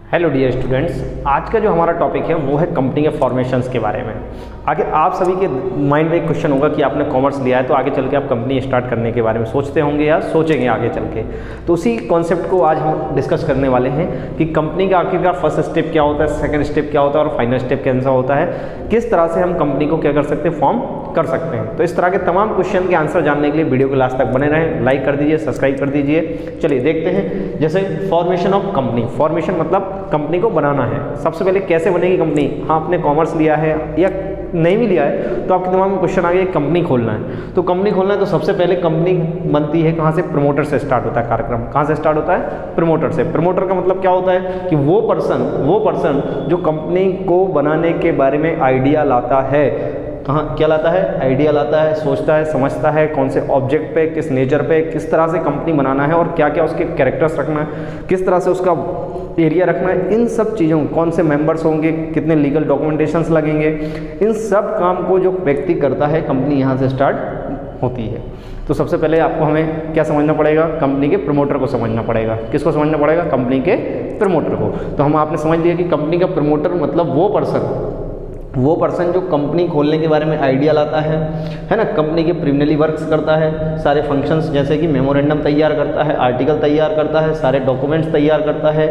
Hello dear students, आज का जो हमारा टॉपिक है वो है कंपनी के फॉर्मेशंस के बारे में। आगे आप सभी के माइंड में एक क्वेश्चन होगा कि आपने कॉमर्स लिया है तो आगे चल के आप कंपनी स्टार्ट करने के बारे में सोचते होंगे या सोचेंगे आगे चल के। तो उसी कॉन्सेप्ट को आज हम डिस्कस करने वाले हैं कि कंपनी का आखिरकार फर्स्ट स्टेप क्या होता है, सेकंड स्टेप क्या होता है और फाइनल स्टेप कैसा होता है, किस तरह से हम कंपनी को क्या कर सकते हैं, फॉर्म कर सकते हैं। तो इस तरह के तमाम क्वेश्चन के आंसर जानने के लिए वीडियो को लास्ट तक बने रहें, लाइक कर दीजिए, सब्सक्राइब कर दीजिए। चलिए देखते हैं। जैसे फॉर्मेशन ऑफ कंपनी, फॉर्मेशन मतलब कंपनी को बनाना है। सबसे पहले कैसे बनेगी कंपनी? हाँ, आपने कॉमर्स लिया है या नहीं भी लिया है तो आपके दिमाग में क्वेश्चन आ गया, कंपनी खोलना है। तो कंपनी खोलना है तो सबसे पहले कंपनी बनती है कहाँ से? प्रमोटर से स्टार्ट होता है कार्यक्रम। कहाँ से स्टार्ट होता है? प्रमोटर से। प्रमोटर का मतलब क्या होता है कि वो पर्सन जो कंपनी को बनाने के बारे में आइडिया लाता है। कहाँ क्या लाता है? आइडिया लाता है, सोचता है, समझता है कौन से ऑब्जेक्ट पे, किस नेचर पे, किस तरह से कंपनी बनाना है और क्या क्या उसके कैरेक्टर्स रखना है, किस तरह से उसका एरिया रखना है, इन सब चीज़ों, कौन से मेंबर्स होंगे, कितने लीगल डॉक्यूमेंटेशंस लगेंगे, इन सब काम को जो व्यक्ति करता है, कंपनी यहाँ से स्टार्ट होती है। तो सबसे पहले आपको हमें क्या समझना पड़ेगा? कंपनी के प्रमोटर को समझना पड़ेगा। किसको समझना पड़ेगा? कंपनी के प्रमोटर को। तो हम आपने समझ लिया कि कंपनी का प्रमोटर मतलब वो पर्सन जो कंपनी खोलने के बारे में आइडिया लाता है ना, कंपनी के प्रिलिमिनरी वर्क्स करता है, सारे फंक्शंस जैसे कि मेमोरेंडम तैयार करता है, आर्टिकल तैयार करता है, सारे डॉक्यूमेंट्स तैयार करता है,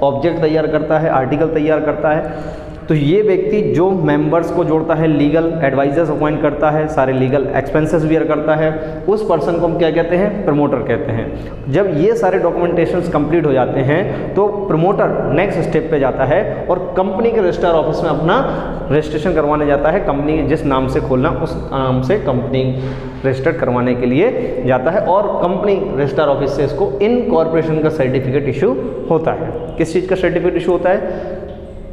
ऑब्जेक्ट तैयार करता है, आर्टिकल तैयार करता है। तो ये व्यक्ति जो मेंबर्स को जोड़ता है, लीगल एडवाइजर्स अपॉइंट करता है, सारे लीगल एक्सपेंसेस बियर करता है, उस पर्सन को हम क्या कहते हैं? प्रमोटर कहते हैं। जब ये सारे डॉक्यूमेंटेशंस कंप्लीट हो जाते हैं तो प्रमोटर नेक्स्ट स्टेप पे जाता है और कंपनी के रजिस्ट्रार ऑफिस में अपना रजिस्ट्रेशन करवाने जाता है। कंपनी जिस नाम से खोलना उस नाम से कंपनी रजिस्टर्ड करवाने के लिए जाता है और कंपनी रजिस्ट्रार ऑफिस से इसको इनकॉर्पोरेशन का सर्टिफिकेट इशू होता है। किस चीज़ का सर्टिफिकेट इशू होता है?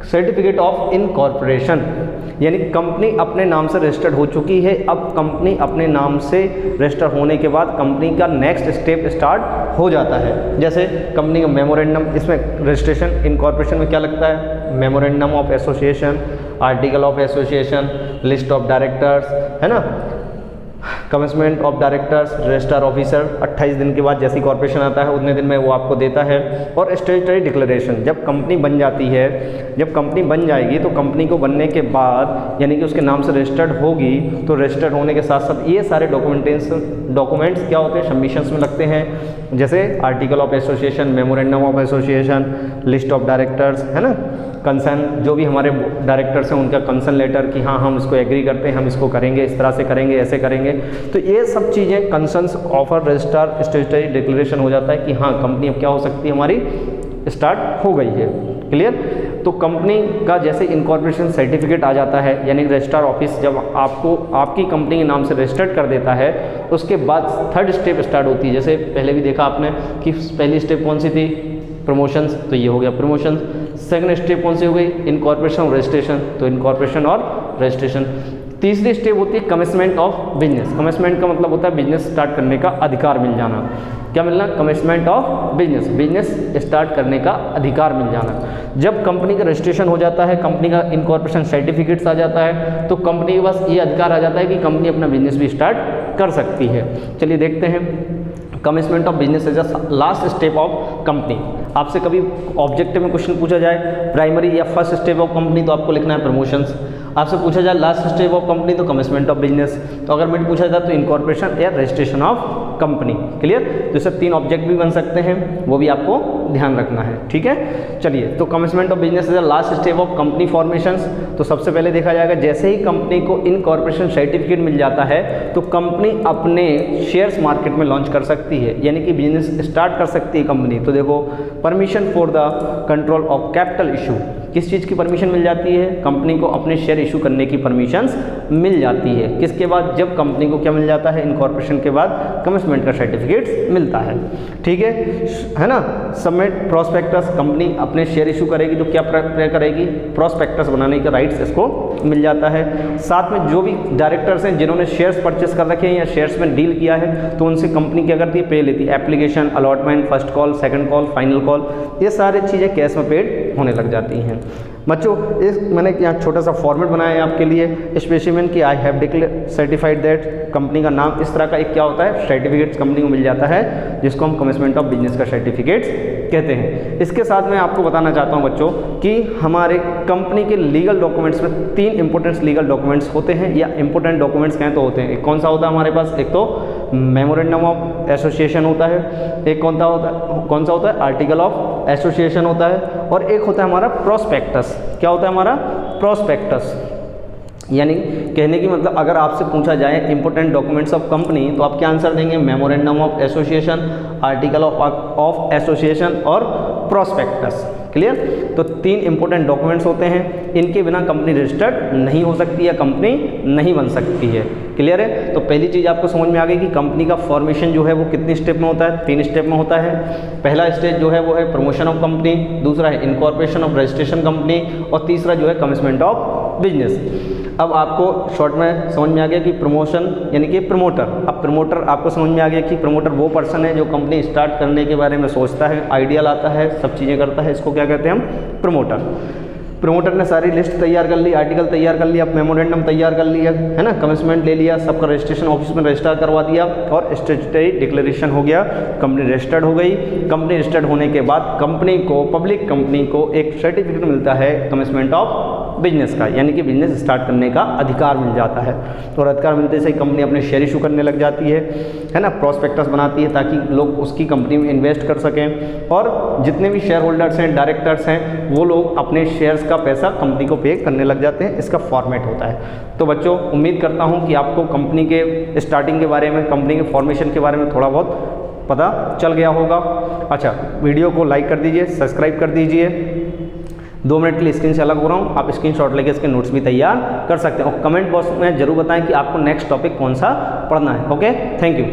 सर्टिफिकेट ऑफ इनकॉर्पोरेशन, यानी कंपनी अपने नाम से रजिस्टर्ड हो चुकी है। अब कंपनी अपने नाम से रजिस्टर होने के बाद कंपनी का नेक्स्ट स्टेप स्टार्ट हो जाता है। जैसे कंपनी का मेमोरेंडम, इसमें रजिस्ट्रेशन इनकॉर्पोरेशन में क्या लगता है? Memorandum of association, article of association, list of directors, है ना, commitment of directors, registrar officer 28 दिन के बाद जैसी कॉर्पोरेशन आता है उतने दिन में वो आपको देता है। और स्टेटरी डिक्लेरेशन, जब कंपनी बन जाती है, जब कंपनी बन जाएगी तो कंपनी को बनने के बाद यानी कि उसके नाम से रजिस्टर्ड होगी तो रजिस्टर्ड होने के साथ साथ ये सारे डॉक्यूमेंट्स क्या होते हैं? सबमिशंस में लगते हैं। जैसे article of association, memorandum of association, list of directors, है ना, कंसर्न जो भी हमारे डायरेक्टर्स हैं उनका कंसर्न लेटर कि हाँ हम इसको एग्री करते हैं, हम इसको करेंगे, इस तरह से करेंगे, ऐसे करेंगे। तो ये सब चीज़ें कंसर्न्स ऑफर रजिस्ट्रार स्टेटरी डिक्लेरेशन हो जाता है कि हाँ कंपनी अब क्या हो सकती है, हमारी स्टार्ट हो गई है। क्लियर? तो कंपनी का जैसे इनकॉर्पोरेशन सर्टिफिकेट आ जाता है, यानी रजिस्ट्रार ऑफिस जब आपको आपकी कंपनी के नाम से रजिस्टर्ड कर देता है, उसके बाद थर्ड स्टेप स्टार्ट होती है। जैसे पहले भी देखा आपने कि पहली स्टेप कौन सी थी? प्रमोशंस, तो ये हो गया प्रमोशन। सेकंड स्टेप कौन सी हो गई? इनकॉर्पोरेशन और रजिस्ट्रेशन, तो इनकॉर्पोरेशन और रजिस्ट्रेशन। तीसरी स्टेप होती है कमिटमेंट ऑफ बिजनेस। कमिटमेंट का मतलब होता है बिजनेस स्टार्ट करने का अधिकार मिल जाना। क्या मिलना? Commitment of business, business start करने का अधिकार मिल जाना। जब कंपनी का रजिस्ट्रेशन हो जाता है, कंपनी का इनकॉर्पोरेशन सर्टिफिकेट्स आ जाता है, तो कंपनी के पास ये अधिकार आ जाता है कि कंपनी अपना बिजनेस भी स्टार्ट कर सकती है। चलिए देखते हैं। Commitment of business is the last step of company. आपसे कभी ऑब्जेक्टिव में क्वेश्चन पूछा जाए प्राइमरी या फर्स्ट स्टेप ऑफ कंपनी तो आपको लिखना है प्रमोशंस। आपसे पूछा जाए लास्ट स्टेप ऑफ कंपनी तो कमिटमेंट ऑफ बिजनेस। तो अगर मिड पूछा जाए तो इनकॉर्पोरेशन या रजिस्ट्रेशन ऑफ कंपनी। क्लियर? तो इससे 3 ऑब्जेक्ट भी बन सकते हैं, वो भी आपको ध्यान रखना है। ठीक है, चलिए। तो commitment of business is the last step of company formations. तो सबसे पहले देखा जाएगा जैसे ही कंपनी को इनकॉर्पोरेशन सर्टिफिकेट मिल जाता है तो कंपनी अपने शेयर्स मार्केट में लॉन्च कर सकती है, यानी कि बिजनेस स्टार्ट कर सकती है कंपनी। तो देखो, permission for the control of capital issue, किस चीज़ की परमिशन मिल जाती है? कंपनी को अपने शेयर इशू करने की परमिशंस मिल जाती है। किसके बाद? जब कंपनी को क्या मिल जाता है? इनकॉर्पोरेशन के बाद कमिटमेंट का सर्टिफिकेट मिलता है। ठीक है ना। सबमिट प्रोस्पेक्टस, कंपनी अपने शेयर इशू करेगी तो क्या करेगी? प्रोस्पेक्टस बनाने का राइट्स इसको मिल जाता है। साथ में जो भी डायरेक्टर्स हैं जिन्होंने शेयर्स परचेस कर रखे हैं या शेयर्स में डील किया है तो उनसे कंपनी क्या करती है? पे लेती है। Application, allotment, first call, second call, final call, ये सारी चीज़ें कैश में पेड होने लग जाती हैं। बच्चों इस मैंने यहाँ छोटा सा फॉर्मेट बनाया है आपके लिए, स्पेसिमेन की I have declare certified that, company का नाम, इस तरह का एक क्या होता है सर्टिफिकेट्स कंपनी को मिल जाता है जिसको हम कमेंसमेंट ऑफ बिजनेस का सर्टिफिकेट्स कहते हैं। इसके साथ मैं आपको बताना चाहता हूँ बच्चों कि हमारे कंपनी के लीगल डॉक्यूमेंट्स में 3 इंपॉर्टेंट लीगल डॉक्यूमेंट्स होते हैं, या इंपॉर्टेंट डॉक्यूमेंट्स कहें तो होते हैं। एक कौन सा होता है हमारे पास, एक तो मेमोरेंडम ऑफ एसोसिएशन होता है, एक कौन सा होता है आर्टिकल ऑफ एसोसिएशन होता है, और एक होता है हमारा प्रोस्पेक्टस। क्या होता है हमारा प्रोस्पेक्टस, यानी कहने की मतलब अगर आपसे पूछा जाए इंपॉर्टेंट डॉक्यूमेंट्स ऑफ कंपनी तो आप क्या आंसर देंगे, memorandum of association, article of association और प्रोस्पेक्टस। क्लियर। तो 3 इंपॉर्टेंट डॉक्यूमेंट्स होते हैं, इनके बिना कंपनी रजिस्टर्ड नहीं हो सकती या कंपनी नहीं बन सकती है। क्लियर है। तो पहली चीज़ आपको समझ में आ गई कि कंपनी का फॉर्मेशन जो है वो कितनी स्टेप में होता है, 3 स्टेप में होता है। पहला स्टेज जो है वो है प्रमोशन ऑफ कंपनी, दूसरा है इनकॉर्पोरेशन ऑफ रजिस्ट्रेशन कंपनी, और तीसरा जो है कमेंसमेंट ऑफ बिजनेस। अब आपको शॉर्ट में समझ में आ गया कि प्रमोशन यानी कि प्रमोटर। अब प्रमोटर आपको समझ में आ गया कि प्रमोटर वो पर्सन है जो कंपनी स्टार्ट करने के बारे में सोचता है, आइडिया लाता है, सब चीज़ें करता है, इसको क्या कहते हैं हम, प्रमोटर। प्रमोटर ने सारी लिस्ट तैयार कर ली, आर्टिकल तैयार कर लिया, मेमोरेंडम तैयार कर लिया, है ना, कमेंसमेंट ले लिया, सबका रजिस्ट्रेशन ऑफिस में रजिस्टर करवा दिया और स्टैट्यूटरी डिक्लेरेशन हो गया, कंपनी रजिस्टर्ड हो गई। कंपनी रजिस्टर्ड होने के बाद कंपनी को, पब्लिक कंपनी को एक सर्टिफिकेट मिलता है कमेंसमेंट ऑफ बिजनेस का, यानी कि बिजनेस स्टार्ट करने का अधिकार मिल जाता है। और अधिकार मिलते से कंपनी अपने शेयर इशू करने लग जाती है ना, प्रोस्पेक्टस बनाती है ताकि लोग उसकी कंपनी में इन्वेस्ट कर सकें, और जितने भी शेयर होल्डर्स हैं, डायरेक्टर्स हैं, वो लोग अपने शेयर्स का पैसा कंपनी को पे करने लग जाते हैं। इसका फॉर्मेट होता है। तो बच्चों उम्मीद करता हूँ कि आपको कंपनी के स्टार्टिंग के बारे में, कंपनी के फॉर्मेशन के बारे में थोड़ा बहुत पता चल गया होगा। अच्छा, वीडियो को लाइक कर दीजिए, सब्सक्राइब कर दीजिए। 2 मिनट के लिए स्क्रीन से अलग हो रहा हूँ, आप स्क्रीनशॉट लेके इसके नोट्स भी तैयार कर सकते हैं, और कमेंट बॉक्स में जरूर बताएं कि आपको नेक्स्ट टॉपिक कौन सा पढ़ना है। Okay, thank you.